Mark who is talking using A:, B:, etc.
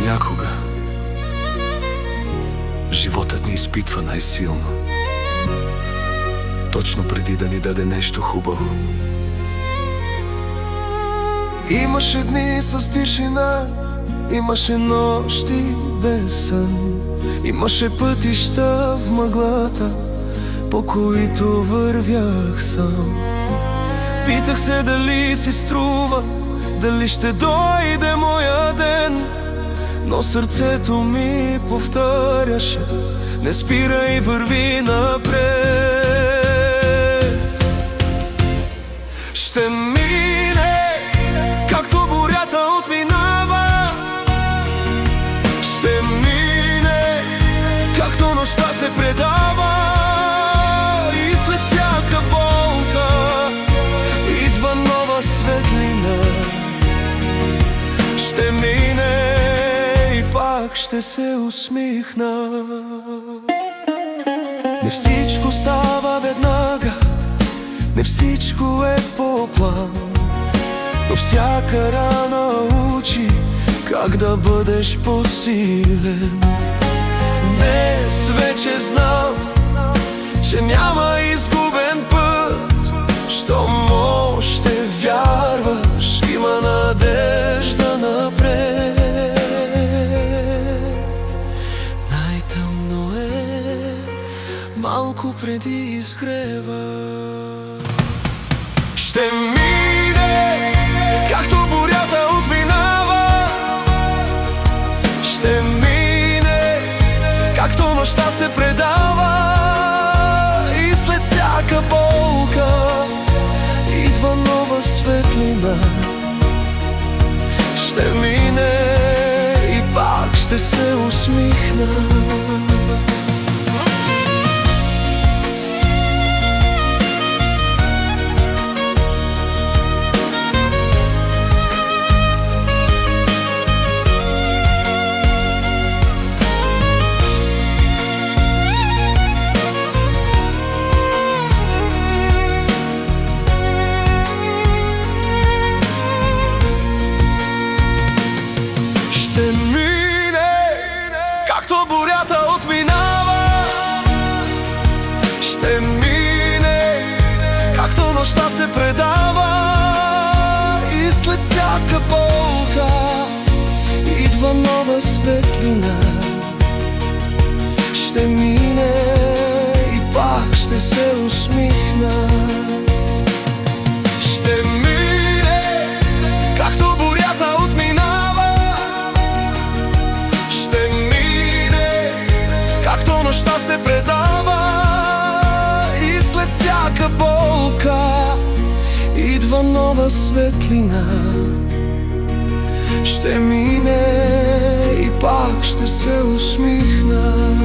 A: Понякога животът ни изпитва най-силно, точно преди да ни даде нещо хубаво. Имаше дни с тишина, имаше нощи без сън, имаше пътища в мъглата, по които вървях сам. Питах се дали си струва, дали ще дойде моя ден, но сърцето ми повтаряше: не спирай, върви напред. Ще мине, както бурята отминава. Ще мине, както нощта се предава. И след всяка болка идва нова светлина. Ще мине и пак ще се усмихна. Не всичко става веднага, не всичко е по план, но всяка рана учи как да бъдеш по-силен. Днес вече знам, че няма изгубен път. Щом още вярваш, има надежда напред. Най-тъмно е малко преди изгрева. Ще мине, както бурята отминава. Ще мине, както нощта се предава. И след всяка болка идва нова светлина. Ще мине и пак ще се усмихна. Ще мине, както бурята отминава. Ще мине, както нощта се предава. И след всяка болка идва нова светлина. Ще мине и пак ще се усмихна. Ще мине, както бурята отминава. Ще мине, както нощта се предава. И след всяка болка идва нова светлина. Ще мине и пак ще се усмихна.